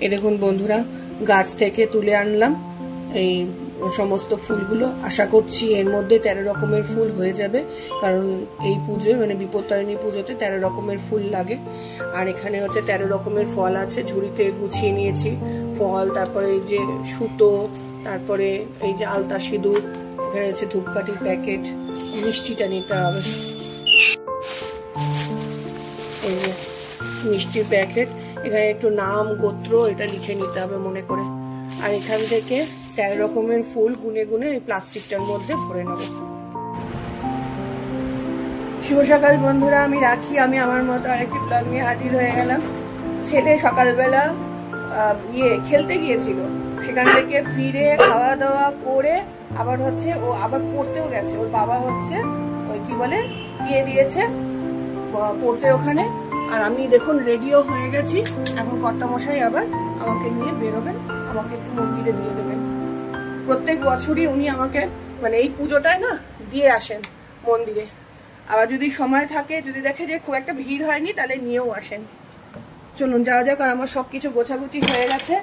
এই দেখুন বন্ধুরা, গাছ থেকে তুলে আনলাম এই সমস্ত ফুলগুলো। আশা করছি এর মধ্যে 13 রকমের ফুল হয়ে যাবে, কারণ এই পুজোয় মানে বিপত্তারিণী পুজোতে 13 রকমের ফুল লাগে। আর এখানে হচ্ছে 13 রকমের ফল আছে, ঝুড়িতে গুছিয়ে নিয়েছি ফল। তারপরে এই যে সুতো, তারপরে এই যে আলতা সিঁদুর, এখানে হচ্ছে ধূপকাঠির প্যাকেট, মিষ্টিটা নিতে হবে, এই যে মিষ্টির প্যাকেট, এখানে একটু নাম গোত্র এটা লিখে নিতে হবে মনে করে। আর এখান থেকে 13 রকমের ফুল গুনে গুনে এই প্লাস্টিকটার মধ্যে ভরে নেব। শুভ সকাল বন্ধুরা, আমি রাখি। আমি আমার মতো আরেকটি ব্লগ নিয়ে হাজির হয়ে গেলাম। ছেলে সকালবেলা খেলতে গিয়েছিল, সেখান থেকে ফিরে খাওয়া দাওয়া করে আবার হচ্ছে ও আবার পড়তেও গেছে। ওর বাবা হচ্ছে ওই কি বলে দিয়ে দিয়েছে পড়তে ওখানে। আর আমি দেখুন রেডিও হয়ে গেছি। এখন কর্তামশাই আবার আমাকে নিয়ে বেরোবেন, আমাকে একটু মন্দিরে দিয়ে দেবেন। প্রত্যেক বছরই উনি আমাকে মানে এই পুজোটায় না দিয়ে আসেন মন্দিরে। আবার যদি সময় থাকে, যদি দেখে যে খুব একটা ভিড় হয়নি, তাহলে নিয়েও আসেন। চলুন যাওয়া যাক। আর আমার সবকিছু গোছাগুছি হয়ে গেছে,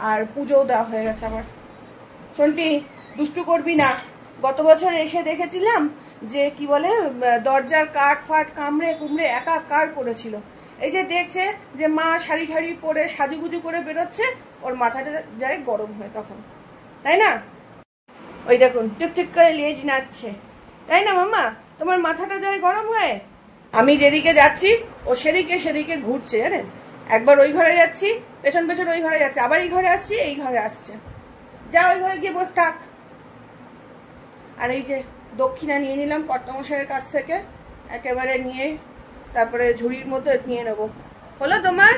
আর পুজোও দেওয়া হয়ে গেছে আমার। শোনটি, দুষ্টু করবি না। গত বছর এসে দেখেছিলাম যে কি বলে দরজার কাঠ ফাট কামড়ে কুমড়ে একাকার করেছিল। এই যে দেখছে যে মা শাড়ি ঠাড়ি পরে সাজুগুজু করে বেরোচ্ছে, ওর মাথাটা যায় গরম হয় তখন, তাই না? ওই দেখুন টুকটুক করে লেজ নাচছে, তাই না মাম্মা? তোমার মাথাটা যায় গরম হয়ে। আমি যেদিকে যাচ্ছি ও সেদিকে ঘুরছে, জানেন? একবার ওই ঘরে যাচ্ছি, পেছন পেছন ওই ঘরে যাচ্ছে, আবার এই ঘরে আসছি, এই ঘরে আসছে। যা ওই ঘরে গিয়ে বস থাক। আর এই যে দক্ষিণা নিয়ে নিলাম কর্তামশাইয়ের কাছ থেকে, একেবারে নিয়ে তারপরে ঝুড়ির মধ্যে নিয়ে নেবো। হলো তোমার?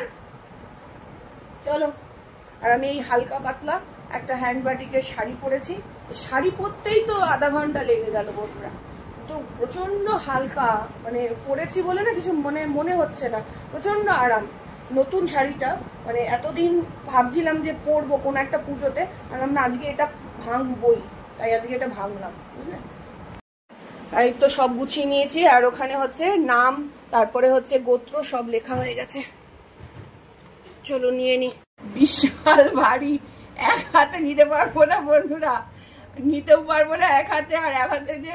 চলো। আর আমি এই হালকা পাতলা একটা হ্যান্ড বাটিকের শাড়ি পরেছি। শাড়ি পরতেই তো আধা ঘন্টা লেগে গেল বন্ধুরা। তো প্রচন্ড হালকা, মানে পরেছি বলে না কিছু মনে হচ্ছে না, প্রচন্ড আরাম। নতুন শাড়িটা মানে এতদিন ভাবছিলাম যে পরবো কোন একটা পুজোতে, বললাম না আজকে এটা ভাঙবই, তাই আজকে এটা ভাঙলাম, বুঝলেন? এই তো সব গুছিয়ে নিয়েছি। আর ওখানে হচ্ছে নাম, তারপরে হচ্ছে গোত্র সব লেখা হয়ে গেছে। চলো নিয়ে নি। বিশাল ভারী, এক হাতে নিতে পারবো না বন্ধুরা, নিতেও পারবো না এক হাতে। আর এক হাতে যে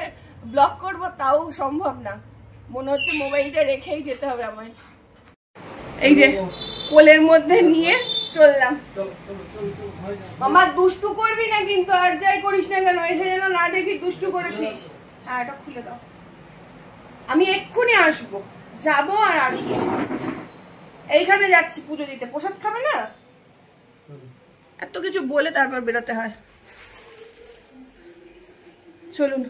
ব্লক করবো তাও সম্ভব না, মনে হচ্ছে মোবাইলটা রেখেই যেতে হবে আমায়। এই যে কোলের মধ্যে নিয়ে চললাম। মামা দুষ্টু করবি না কিন্তু, আর যাই করিস না কেন, এসে যেন না দেখি দুষ্টু করেছিস। হ্যাঁ এটা খুলে দাও, আমি এক্ষুনি আসবো, যাবো আর আসবো। এইখানে যাচ্ছি পুজো দিতে, প্রসাদ খাবে না? এত কিছু বলে তারপর বেরোতে হয়। চলুন।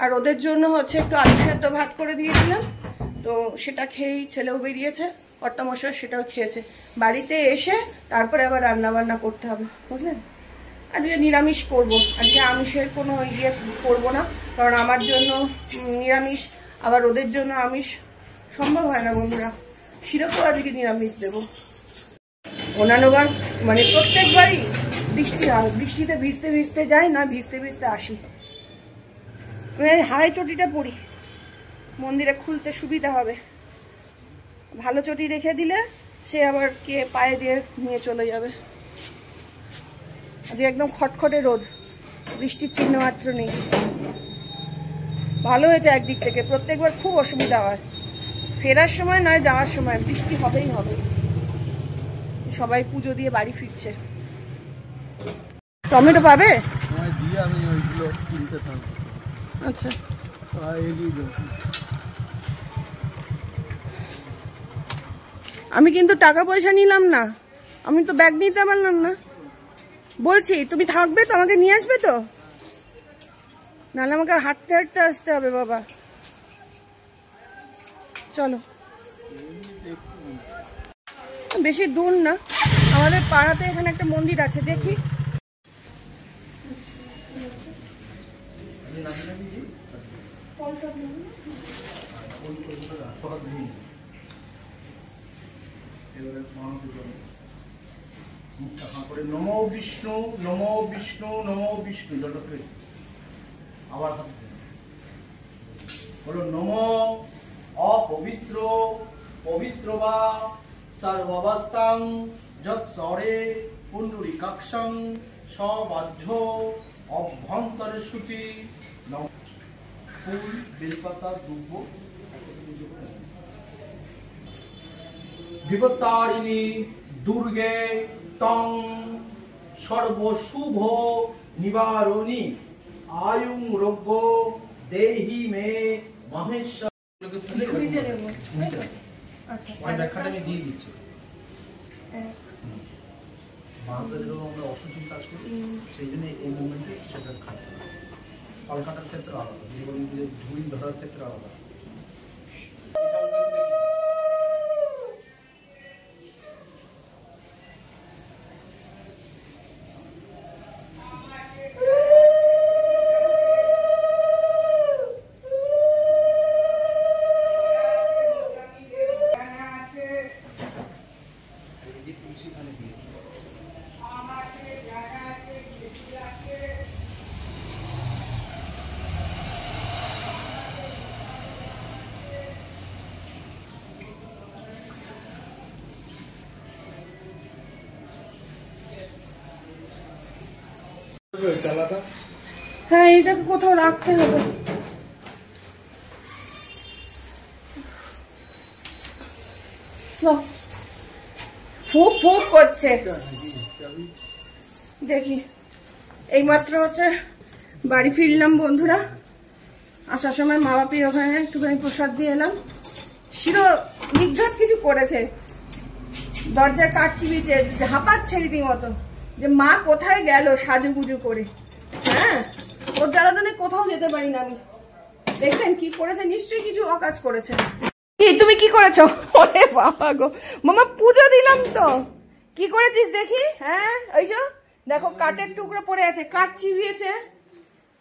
আর ওদের জন্য হচ্ছে একটু আলু সেদ্ধ ভাত করে দিয়েছিলাম, তো সেটা খেয়েই ছেলেও বেরিয়েছে, কর্তামশাই সেটাও খেয়েছে। বাড়িতে এসে তারপরে আবার রান্না বান্না করতে হবে, বুঝলেন? আজকে নিরামিষ করবো, আজকে আমিষের কোনো ইয়ে করবো না, কারণ আমার জন্য নিরামিষ আবার ওদের জন্য আমিষ সম্ভব হয় না বন্ধুরা। সেরকম আজকে নিরামিষ দেবো। অন্যান্যবার মানে প্রত্যেকবারই বৃষ্টি হয়, বৃষ্টিতে ভিজতে ভিজতে যাই, না ভিজতে ভিজতে আসি। হাই চটিটা পরি, মন্দিরে খুলতে সুবিধা হবে। ভালো চটি রেখে দিলে সে আবার কে পায়ে দিয়ে নিয়ে চলে যাবে। আজ একদম খটখটে রোদ, বৃষ্টির চিহ্ন মাত্র নেই। ভালো হয়েছে একদিক থেকে, প্রত্যেকবার খুব অসুবিধা হয়, ফেরার সময় নয় যাওয়ার সময় বৃষ্টি হবেই হবে। সবাই পুজো দিয়ে বাড়ি ফিরছে। টমেটো পাবে? আচ্ছা আমি কিন্তু টাকা পয়সা নিলাম না, আমি তো ব্যাগ নিতে পারলাম না। বলছি তুমি থাকবে তো, আমাকে নিয়ে আসবে তো, নাহলে আমাকে হাঁটতে হাঁটতে আসতে হবে বাবা। চলো, বেশি দূর না, আমাদের পাড়াতে এখানে একটা মন্দির আছে, দেখি। নমো বিষ্ণু নমো বিষ্ণু নমো বিষ্ণু, আবার বলো নমো অপবিত্র পবিত্র বা সর্বাবস্থাং যৎসরে পুণ্ডরীকাক্ষং সবাহ্য অভ্যন্তরে শুচি। ফুল, বেলপাতা, দুব্ব। বিপত্তারিণী দুর্গে তং সর্বশুভ নিবারণী আয়ুং রোগ্য দেহি মে মহেশ্বর। ব্যাখ্যাটা আমি দিয়ে দিচ্ছি। ভারতেরও আমরা অসুচিত কাজ করি, সেই জন্য এই মুভমেন্টে সেটা খাটতে হবে। ফল কাটার ক্ষেত্রে আলাদা, জীবনগুলো ঝুড়ি ধরার ক্ষেত্রে আলাদা। হ্যাঁ, এটাকে কোথাও রাখতে হবে। ফুক ফুক করছে, দেখি। এইমাত্র হচ্ছে বাড়ি ফিরলাম বন্ধুরা। আসার সময় মা বাপির ওখানে একটুখানি প্রসাদ দিয়ে এলাম। শিরো নিঘাত কিছু করেছে, দরজায় কাঠ চিবিয়েছে, হাঁপাচ্ছে রীতিমতো যে মা কোথায় গেল সাজুগুজু করে। হ্যাঁ, ওর জ্বালাতনে কোথাও যেতে পারি না আমি। দেখলেন কি করেছে? নিশ্চয়ই কিছু অকাজ করেছে। কি তুমি কি করেছো? ওরে বাবা গো, মামা পুজো দিলাম তো। কি করেছিস দেখি? হ্যাঁ, ওই যে দেখো কাঠের টুকরো পড়ে আছে, কাঠ চিবিয়েছে,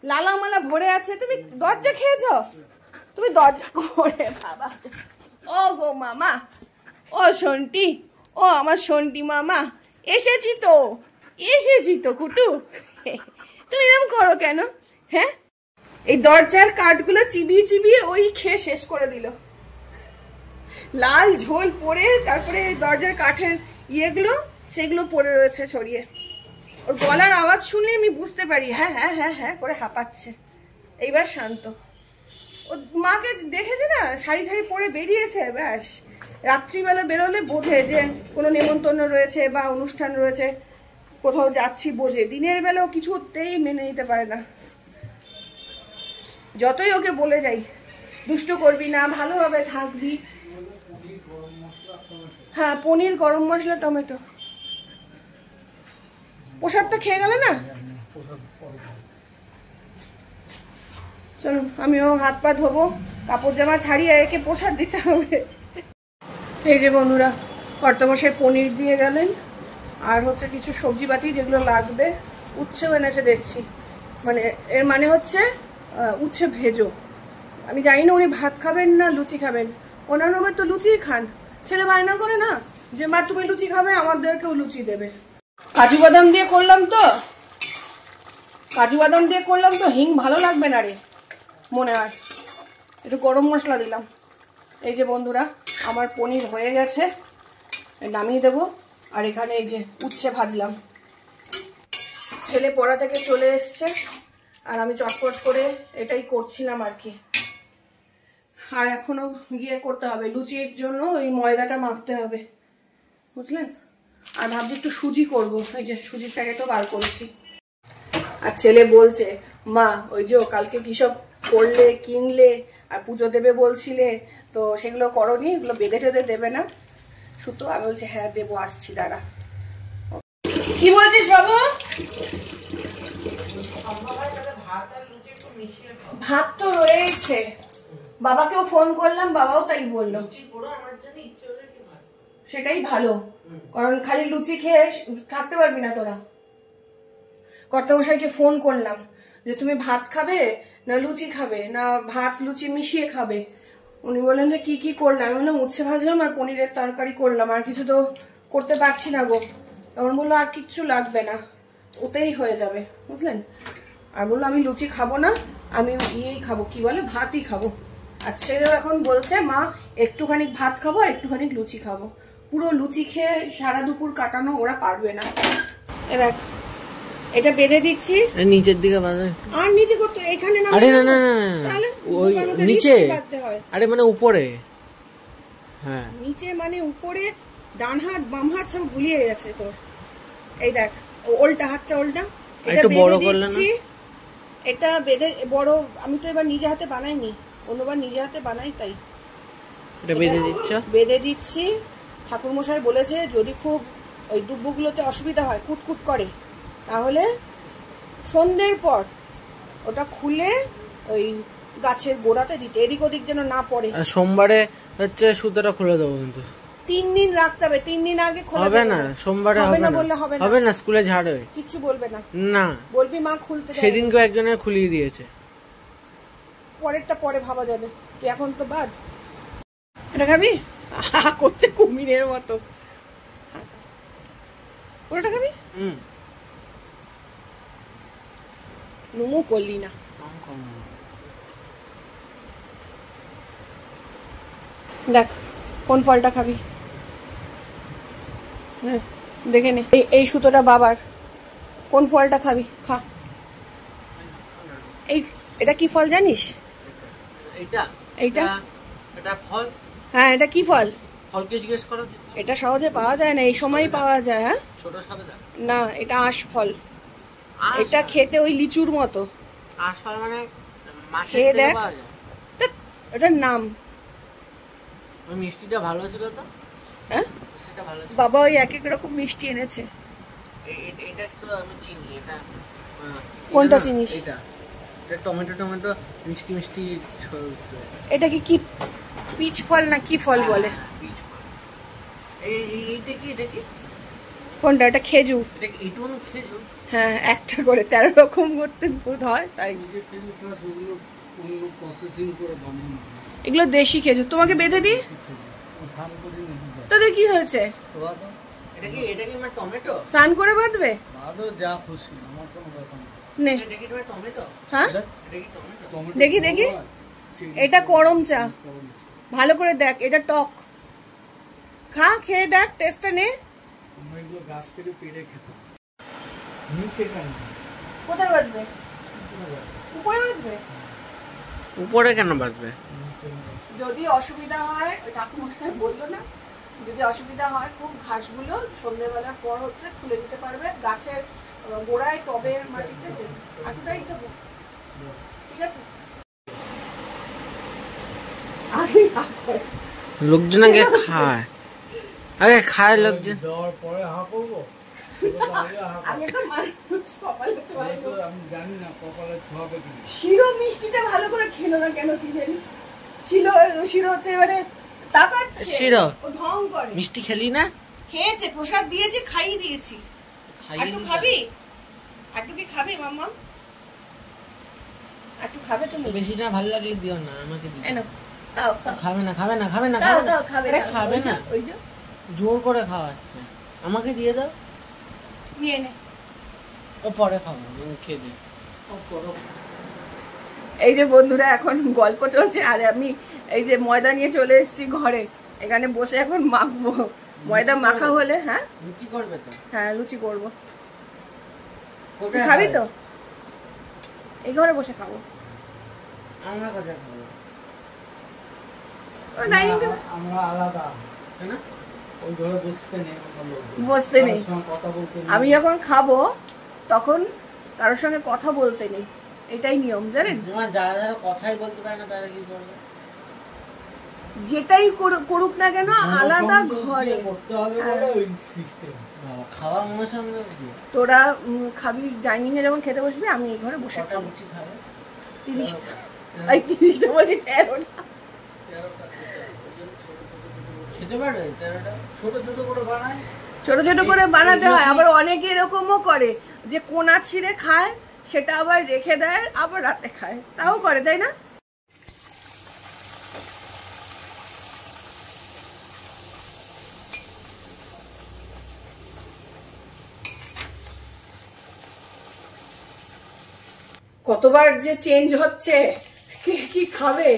লালা মালা ভরে আছে। তুমি দরজা খেয়েছো? তুমি দরজা করে বাবা। ও গো মামা, ও শন্টি, ও আমার শন্টি মামা, এসেছি তো কুটু। তুমি এরকম করো কেন? হ্যাঁ, এই দরজার কাঠগুলো চিবিয়ে চিবিয়ে ওই খেয়ে শেষ করে দিল। লাল ঝোল পড়ে, তারপরে দরজার কাঠের ইয়েগুলো সেগুলো পড়ে রয়েছে ছড়িয়ে। ওর গলার আওয়াজ শুনলে আমি বুঝতে পারি হ্যাঁ হ্যাঁ হ্যাঁ হ্যাঁ করে হাঁপাচ্ছে। এইবার শান্ত। ও মাকে দেখেছে না, শাড়ি ধাড়ি পরে বেরিয়েছে, ব্যাস। রাত্রিবেলা বেরোলে বোঝে যে কোনো নেমন্তন্ন রয়েছে বা অনুষ্ঠান রয়েছে, কোথাও যাচ্ছি বোঝে। দিনের বেলাও কিছুতেই মেনে নিতে পারে না। যতই ওকে বলে যাই দুষ্ট করবি না, ভালোভাবে থাকবি। হ্যাঁ, পনির, গরম মশলা, টমেটো। প্রসাদটা খেয়ে গেলে না? চলো আমিও হাত পা ধোবো, কাপড় জামা ছাড়িয়ে একে প্রসাদ দিতে হবে। এই যে বন্ধুরা, কর্তামশাই পনির দিয়ে গেলেন, আর হচ্ছে কিছু সবজিপাতি যেগুলো লাগবে। উচ্ছেও এনেছে দেখছি, মানে এর মানে হচ্ছে উচ্ছে ভেজো। আমি জানি না উনি ভাত খাবেন না লুচি খাবেন। অন্যান্য তো লুচিই খান। ছেলে বায়না করে না যে মা তুমি লুচি খাবে, আমাদেরকেও লুচি দেবে। কাজু বাদাম দিয়ে করলাম তো, হিং ভালো লাগবে না রে মনে হয়, একটু গরম মশলা দিলাম। এই যে বন্ধুরা, আমার পনির হয়ে গেছে, নামিয়ে দেবো। আর এখানে এই যে উচ্ছে ভাজলাম। ছেলে পড়া থেকে চলে এসছে, আর আমি চটপট করে এটাই করছিলাম আর কি। আর এখনো গিয়ে করতে হবে লুচির জন্য, ওই ময়দাটা মাখতে হবে, বুঝলেন। আর ভাবছি একটু সুজি করবো, এই যে সুজির প্যাকেটও বার করেছি। আর ছেলে বলছে মা ওই যে কালকে কি সব করলে, কিনলে, আর পুজো দেবে বলছিলে, তো সেগুলো করনি, এগুলো বেঁধে টেঁধে দেবে না সুতো? আমি বলছি হ্যাঁ দেবো, আসছি দাঁড়া। কি বলছিস বাবু? ভাত তো রয়েছে, বাবাকেও ফোন করলাম, বাবাও তাই বললো। সেটাই ভালো, কারণ খালি লুচি খেয়ে থাকতে পারবি না তোরা। কর্তামশাইকে ফোন করলাম যে তুমি ভাত খাবে না লুচি খাবে, না ভাত লুচি মিশিয়ে খাবে। উনি বললেন যে কি কি করলাম। আমি বললাম উচ্ছে ভাজলাম আর পনিরের তরকারি করলাম, আর কিছু তো করতে পারছি না গো। তখন বললো আর কিচ্ছু লাগবে না, ওতেই হয়ে যাবে, বুঝলেন। আর বললো আমি লুচি খাবো না, আমি ইয়েই খাবো, কি বলে, ভাতই খাবো। আর ছেলেও এখন বলছে মা একটুখানি ভাত খাবো, একটুখানি লুচি খাবো। পুরো লুচি খেয়ে সারা দুপুর কাটানো ওরা পারবে না। দেখ এটা বেঁধে দিচ্ছি নিচের দিকে বাঁধা, আর নিচে করতে এখানে না, আরে না না না তাহলে ওই নিচে, বাঁধতে হয়। আরে মানে উপরে, হ্যাঁ নিচে মানে উপরে, ডান হাত বাম হাত সব গুলিয়ে গেছে তোর। এই দেখ ওল্টা হাতটা ওল্টা, এটা বেঁধে দিচ্ছি। এটা বেঁধে বড়, আমি তো এবার নিজে হাতে বানাইনি, অন্যবার নিজে হাতে বানাই, তাই এটা বেঁধে দিচ্ছ। বেঁধে দিচ্ছি। ঠাকুরমশাই বলেছে যদি খুব ওই ডুব্বুগুলোতে অসুবিধা হয়, কুটকুট করে, তাহলে সন্ধ্যের পর ওটা খুলে ওই গাছের গোড়াতে দিতে, এদিক ওদিক যেন না পড়ে। সোমবারে হচ্ছে সুতোটা খুলে দেবো, কিন্তু 3 দিন রাখতে হবে, 3 দিন আগে খোলা হবে না। সোমবারে হবে না, বললে হবে না, স্কুলে ঝাড় হবে, কিচ্ছু বলবে না, না বলবি মা খুলতে। সেদিনকে একজনের খুলিয়ে দিয়েছে, পরেরটা পরে ভাবা যাবে, তুই এখন তো বাদ। এটা খাবি? করছে কুমিরের মতো। ওটা খাবি? নুমু করলি না। দেখ কোন ফলটা খাবি, হ্যাঁ দেখে নে। এই সুতোটা বাবার, কোন ফলটা খাবি খা। এই এটা কি ফল জানিস? এইটা এইটা এটা ফল। হ্যাঁ এটা কি ফল? ফলকে জিজ্ঞেস করো। এটা সহজে পাওয়া যায় না, এই সময়ই পাওয়া যায়। হ্যাঁ ছোট সবেদা না, এটা আঁশ ফল। এটা খেতে ওই লিচুর মতো। আঁশ ফল মানে খেয়ে দেখ, এটার নাম। ওই মিষ্টিটা ভালো ছিল তো, হ্যাঁ মিষ্টিটা ভালো ছিল। বাবা ওই এক এক রকম মিষ্টি এনেছে। এটা তো আমি চিনি। এটা কোনটা চিনিস? এটা টমেটো টমেটো মিষ্টি মিষ্টি। এটা কি পিচ ফল না কি ফল বলে? পিচ ফল। এইটা কি, এটা কি? কোনটা? এটা খেজুর। এটা এইটু খেজুর। হ্যাঁ একটা করে 13 রকম করতে বোধ হয়, তাই এগুলো দেশি খেজুর। তোমাকে বেঁধে দিই, তোদের কি হয়েছে? এটা কি, এটা কি আমার টমেটো? স্নান করে বাঁধবে? যা খুশি, আমার কোনো ব্যাপার নে। এটা কি তোমার টমেটো? হ্যাঁ এটা কি টমেটো? দেখি দেখি। এটা করম চা, ভালো করে দেখ, এটা টক। খা, খেয়ে দেখ, টেস্টটা নে। আমরা এগুলো গাছ থেকে পেড়ে খেতাম। নিচে কেন? কোথায় বাঁধবে? উপরে বাঁধবে? উপরে কেন বাঁধবে? যদি অসুবিধা হয়, ওই ঠাকুরমশাই বললো না, যদি অসুবিধা হয় খুব ঘাসগুলো সন্ধ্যেবেলার পর হচ্ছে খুলে দিতে পারবে, গাছের গোড়ায় টবের মাটিতে দেবে। আটটাই তো ঠিক আছে। লোকজন আগে খায়, আগে খায় লোকজন, দেওয়ার পরে হা করবো। আমি জানি না কপালে ছোঁয়াবে কিনা। শিরো মিষ্টিটা ভালো করে খেলো না কেন কি জানি। শিরো হচ্ছে এবারে তাকাচ্ছে, শিরো ও ঢং করে। মিষ্টি খেলি না? খেয়েছে, প্রসাদ দিয়েছি, খাইয়ে দিয়েছি। একটু খাবি? একটু কি খাবি মাম্মা? একটু খাবে তুমি? বেশি না, ভালো লাগলে দিও না, আমাকে দিও। এনো দাও। খাবে না, খাবে না, খাবে না, দাও দাও, খাবে না। খাবে না, ওই যে জোর করে খাওয়াচ্ছে। আমাকে দিয়ে দাও, নিয়ে নে। ও পরে খাবো, খেয়ে দিই। এই যে বন্ধুরা এখন গল্প চলছে, আর আমি এই যে ময়দা নিয়ে চলে এসেছি ঘরে, এখানে বসে এখন মাখবো। ময়দা মাখা হলে, হ্যাঁ লুচি করবে তো? হ্যাঁ লুচি করবো। খাবি তো? এই ঘরে বসে খাবো। আমরা কোথায় খাবো? আমরা আলাদা, তাই না? ওই ঘরে বসতে নেই। আমি যখন খাবো তখন কারোর সঙ্গে কথা বলতে নেই, এটাই নিয়ম, জানেন? যারা যারা কথাই বলতে পারে না তারা কি করবে? যেটাই করুক না কেন আলাদা ঘরে করতে হবে বলে ওই সিস্টেম। খাওয়া অনুষ্ঠানে তোরা খাবি, ডাইনিং এ যখন খেতে বসবি আমি এই ঘরে বসে খাবো। 30টা, এই 30টা বলছি 13টা। খেতে পারবে 13টা? ছোট ছোট করে বানায়, ছোট ছোট করে বানাতে হয়। আবার অনেকে এরকমও করে যে কোনা ছিঁড়ে খায়, সেটা আবার রেখে দেয়, আবার রাতে খায়, তাও করে, তাই না? কতবার যে চেঞ্জ হচ্ছে, কে কি খাবে।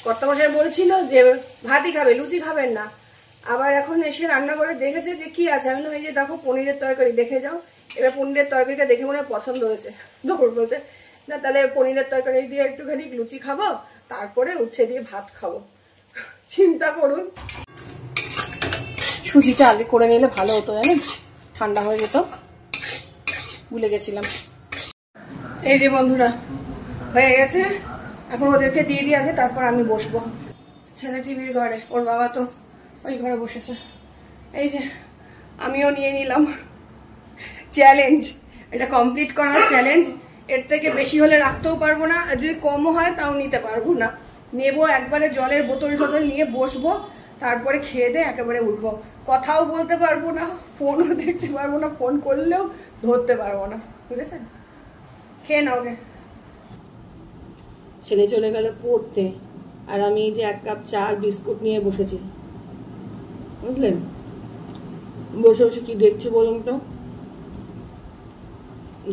কর্তামশাই বলছিল যে ভাতই খাবে, লুচি খাবেন না, আবার এখন এসে রান্না করে দেখেছে যে কি আছে। আমি এই যে দেখো পনিরের তরকারি, দেখে যাও। এবার পনিরের তরকারিটা দেখে মনে হয় পছন্দ হয়েছে, তখন বলছে না তাহলে পনিরের তরকারি দিয়ে একটুখানি লুচি খাবো, তারপরে উচ্ছে দিয়ে ভাত খাবো। চিন্তা করুন, সুজিটা আগে করে নিলে ভালো হতো, জানেন, ঠান্ডা হয়ে যেত, ভুলে গেছিলাম। এই যে বন্ধুরা হয়ে গেছে, এখন ওদেরকে দিয়ে দিই আগে, তারপর আমি বসবো। ছেলে টিভির ঘরে, ওর বাবা তো ওই ঘরে বসেছে। এই যে আমিও নিয়ে নিলাম চ্যালেঞ্জ, এটা কমপ্লিট করার চ্যালেঞ্জ। এর থেকে বেশি হলে রাখতেও পারবো না, আর যদি কমও হয় তাও নিতে পারবো না। নেবো একবারে জলের বোতল টোতল নিয়ে বসবো, তারপরে খেয়ে দিয়ে একেবারে উঠবো। কথাও বলতে পারবো না, ফোনও দেখতে পারবো না, ফোন করলেও ধরতে পারবো না, বুঝেছেন? খেয়ে নাও গে। ছেলে চলে গেল পড়তে, আর আমি এই যে 1 কাপ চা আর বিস্কুট নিয়ে বসেছি, বুঝলেন? বসে বসে কি দেখছি বলুন তো,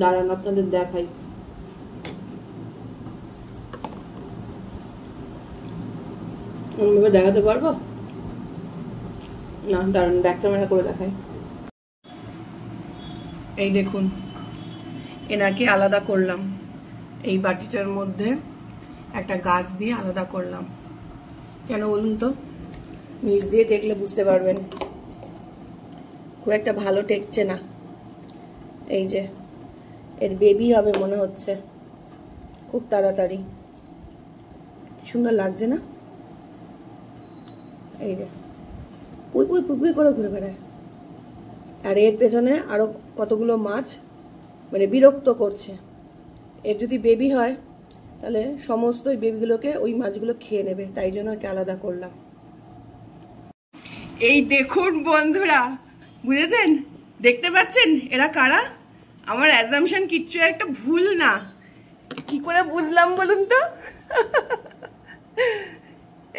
দাঁড়ান আপনাদের দেখাই। অন্যভাবে দেখাতে পারবো না, দাঁড়ান ব্যাক ক্যামেরা করে দেখাই। এই দেখুন, এনাকে আলাদা করলাম, এই বাটিটার মধ্যে একটা গাছ দিয়ে আলাদা করলাম। কেন বলুন তো, নিচ দিয়ে দেখলে বুঝতে পারবেন, খুব একটা ভালো টেকছে না। এই যে এর বেবি হবে মনে হচ্ছে খুব তাড়াতাড়ি, সুন্দর লাগছে না? এই যে পুই পুই পুই পুই করে ঘুরে বেড়ায়, আর এর পেছনে আরো কতগুলো মাছ মানে বিরক্ত করছে। এর যদি বেবি হয় তাহলে সমস্ত বেবিগুলোকে ওই মাছগুলো খেয়ে নেবে, তাই জন্য ওকে আলাদা করলাম। এই দেখুন বন্ধুরা, বুঝেছেন, দেখতে পাচ্ছেন এরা কারা? আমার অ্যাজাম্পশন কিচ্ছু একটা ভুল না। কি করে বুঝলাম বলুন তো?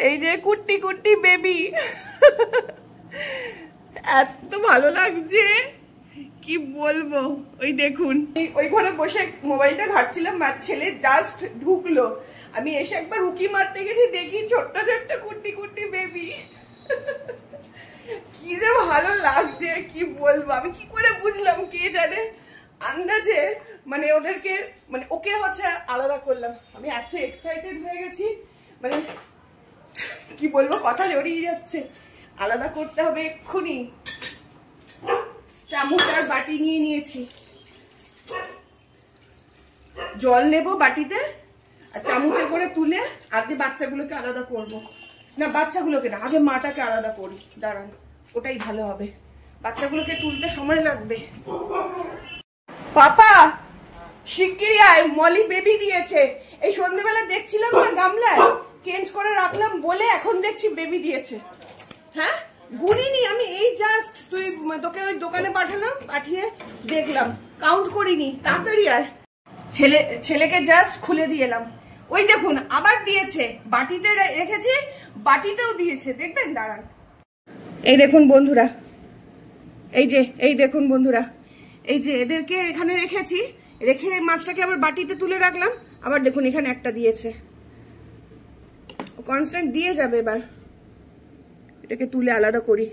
এই যে কুট্টি কুট্টি বেবি, এত ভালো লাগছে কি বলবো। ওই দেখুন, ওই ঘরে বসে মোবাইলটা ঘাটছিলাম, আর ছেলে জাস্ট ঢুকলো, আমি এসে একবার উকি মারতে গেছি, দেখি ছোট্ট ছোট্ট কুট্টি কুট্টি বেবি। কি যে ভালো লাগছে কি বলবো, আমি কি করে বুঝলাম কে জানে, আন্দাজে মানে ওদেরকে মানে ওকে হচ্ছে আলাদা করলাম। আমি এত এক্সাইটেড হয়ে গেছি, মানে কি বলবো, কথা জড়িয়ে যাচ্ছে। আলাদা করতে হবে এক্ষুনি। চামচ আর বাটি নিয়ে নিয়েছি, জল নেবো বাটিতে, আর চামচে করে তুলে আগে বাচ্চাগুলোকে আলাদা করব। না বাচ্চাগুলোকে না, আগে মাটাকে আলাদা করি, দাঁড়ান, ওটাই ভালো হবে। বাচ্চাগুলোকে তুলতে সময় লাগবে। পাপা শিগগিরই আয়, মলি বেবি দিয়েছে। এই সন্ধ্যেবেলা দেখছিলাম না গামলায়, চেঞ্জ করে রাখলাম বলে এখন দেখছি বেবি দিয়েছে। হ্যাঁ গুনিনি আমি, এই জাস্ট তুই তোকে ওই দোকানে পাঠালাম, পাঠিয়ে দেখলাম, কাউন্ট করিনি। তাড়াতাড়ি আয়। ছেলেকে জাস্ট খুলে দিয়ে এলাম। ওই দেখুন আবার দিয়েছে, বাটিতে রেখেছি, বাটিতেও দিয়েছে, দেখবেন, দাঁড়ান। এই দেখুন বন্ধুরা, এই দেখুন বন্ধুরা, এই যে এদেরকে এখানে রেখেছি, রেখে মাছটাকে আবার বাটিতে তুলে রাখলাম, আবার দেখুন এখানে একটা দিয়েছে। কনস্ট্যান্ট দিয়ে যাবে। এবার এটাকে তুলে আলাদা করি।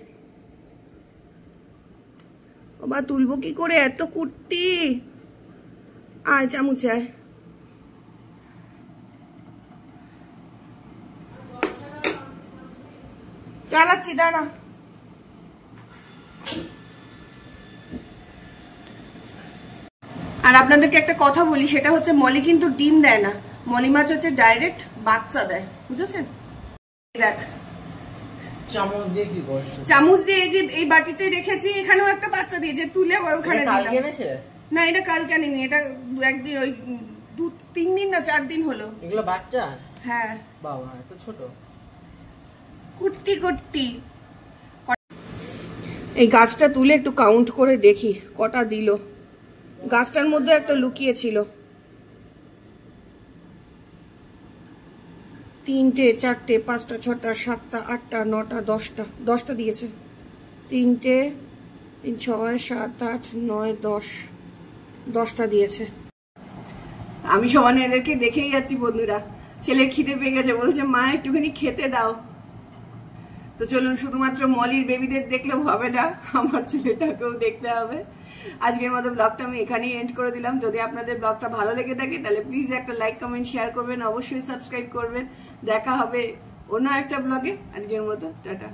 বাবা তুলবো কি করে, এত কুট্টি। আয় চামচে আয়। চালাচ্ছি, দাঁড়া। আর আপনাদেরকে একটা কথা বলি, সেটা হচ্ছে মলি কিন্তু ডিম দেয় না, মলি মাছ হচ্ছে ডাইরেক্ট বাচ্চা দেয়, বুঝেছেন? দেখ চামচ দিয়ে কি করছো? চামচ দিয়ে এই যে এই বাটিতে রেখেছি, এখানেও একটা বাচ্চা দিয়েছে, তুলে আবার ওখানে দিলাম। না এটা কালকে আনিনি, এটা একদিন ওই 2-3 দিন না 4 দিন হলো। এগুলো বাচ্চা? হ্যাঁ বাবা এত ছোট, কুট্টি কুট্টি। এই গাছটা তুলে একটু কাউন্ট করে দেখি কটা দিল। গাছটার মধ্যে একটা লুকিয়ে ছিল। 3টে 4টে 5টা 6টা 7টা 8টা 9টা 10টা 10টা দিয়েছে। 3টে 3 6 7 8 9 10 10টা দিয়েছে। আমি সমানে এদেরকে দেখেই যাচ্ছি বন্ধুরা। ছেলে খিদে পেয়ে গেছে, বলছে মা একটুখানি খেতে দাও। তো তো চলুন, শুধুমাত্র মলির বেবিদের দেখলে হবে না, আমার ছেলেটাকেও দেখতে হবে। আজকের মতো ব্লগটা আমি এখানেই এন্ড করে দিলাম। যদি আপনাদের ব্লগটা ভালো লেগে থাকে তাহলে প্লিজ একটা লাইক, কমেন্ট, শেয়ার করবেন, অবশ্যই সাবস্ক্রাইব করবেন। দেখা হবে অন্য একটা ব্লগে। আজকের মতো টাটা।